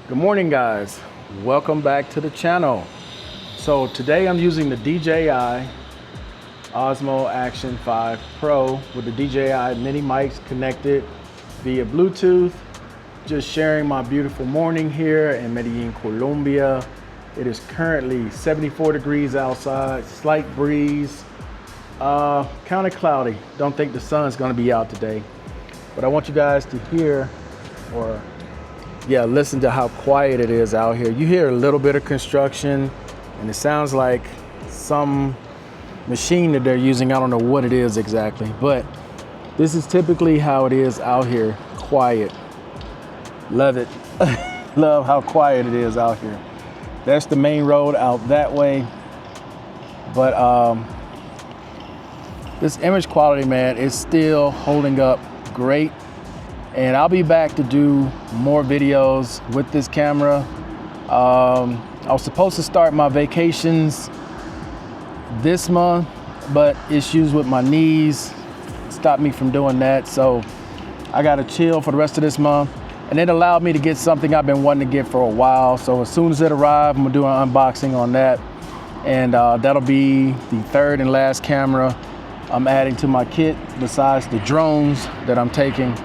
Good morning, guys. Welcome back to the channel. So today I'm using the DJI Osmo Action 5 Pro with the DJI mini mics connected via Bluetooth. Just sharing my beautiful morning here in Medellin, Colombia. It is currently 74 degrees outside, slight breeze, kind of cloudy. Don't think the sun's gonna be out today, but I want you guys to hear listen to how quiet it is out here. You hear a little bit of construction and it sounds like some machine that they're using. I don't know what it is exactly, but this is typically how it is out here. Quiet. Love it. Love how quiet it is out here. That's the main road out that way. But this image quality, man, is still holding up great. And I'll be back to do more videos with this camera. I was supposed to start my vacations this month, but issues with my knees stopped me from doing that. So I gotta chill for the rest of this month. And it allowed me to get something I've been wanting to get for a while. So as soon as it arrives, I'm gonna do an unboxing on that. And that'll be the third and last camera I'm adding to my kit besides the drones that I'm taking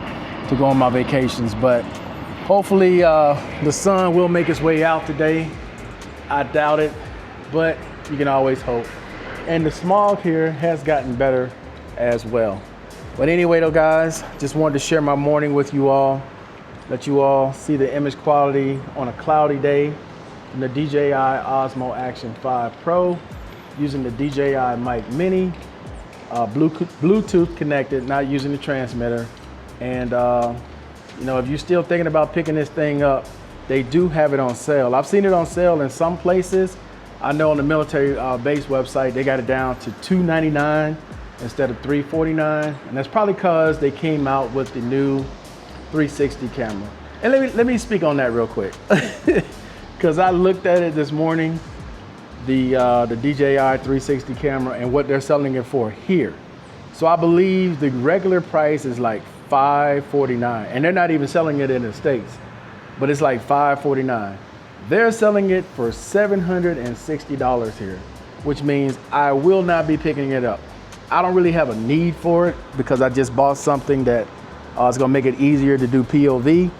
to go on my vacations. But hopefully the sun will make its way out today. I doubt it, but you can always hope. And the smog here has gotten better as well. But anyway though, guys, just wanted to share my morning with you all, let you all see the image quality on a cloudy day in the DJI Osmo Action 5 Pro using the DJI Mic Mini, Bluetooth connected, not using the transmitter. And you know, if you're still thinking about picking this thing up, they do have it on sale. I've seen it on sale in some places. I know on the military base website, they got it down to $299 instead of $349. And that's probably because they came out with the new 360 camera. And let me speak on that real quick. Because I looked at it this morning, the DJI 360 camera and what they're selling it for here. So I believe the regular price is like $549, and they're not even selling it in the States, but it's like $549. They're selling it for $760 here, which means I will not be picking it up. I don't really have a need for it because I just bought something that is gonna make it easier to do POV.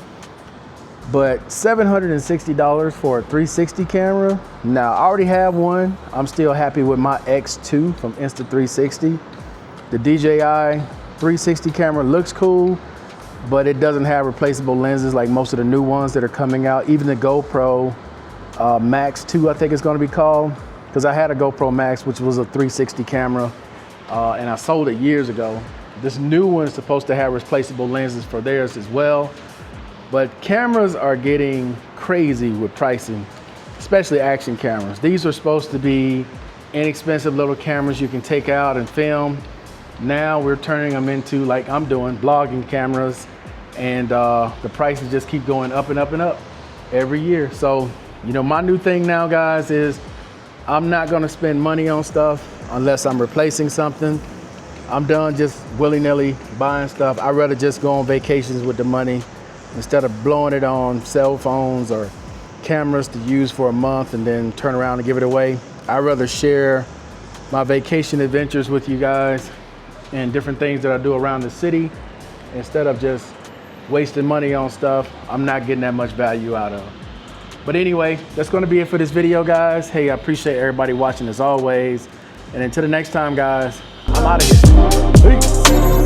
But $760 for a 360 camera. Now I already have one. I'm still happy with my X2 from Insta360. The DJI 360 camera looks cool, but it doesn't have replaceable lenses like most of the new ones that are coming out. Even the GoPro Max 2, I think it's gonna be called, because I had a GoPro Max, which was a 360 camera, and I sold it years ago. This new one is supposed to have replaceable lenses for theirs as well. But cameras are getting crazy with pricing, especially action cameras. These are supposed to be inexpensive little cameras you can take out and film. Now we're turning them into, like I'm doing, blogging cameras, and the prices just keep going up and up and up every year. So, you know, my new thing now, guys, is I'm not gonna spend money on stuff unless I'm replacing something. I'm done just willy-nilly buying stuff. I'd rather just go on vacations with the money instead of blowing it on cell phones or cameras to use for a month and then turn around and give it away. I'd rather share my vacation adventures with you guys and different things that I do around the city instead of just wasting money on stuff I'm not getting that much value out of. But anyway, that's gonna be it for this video, guys. Hey, I appreciate everybody watching as always. And until the next time, guys, I'm out of here. Peace.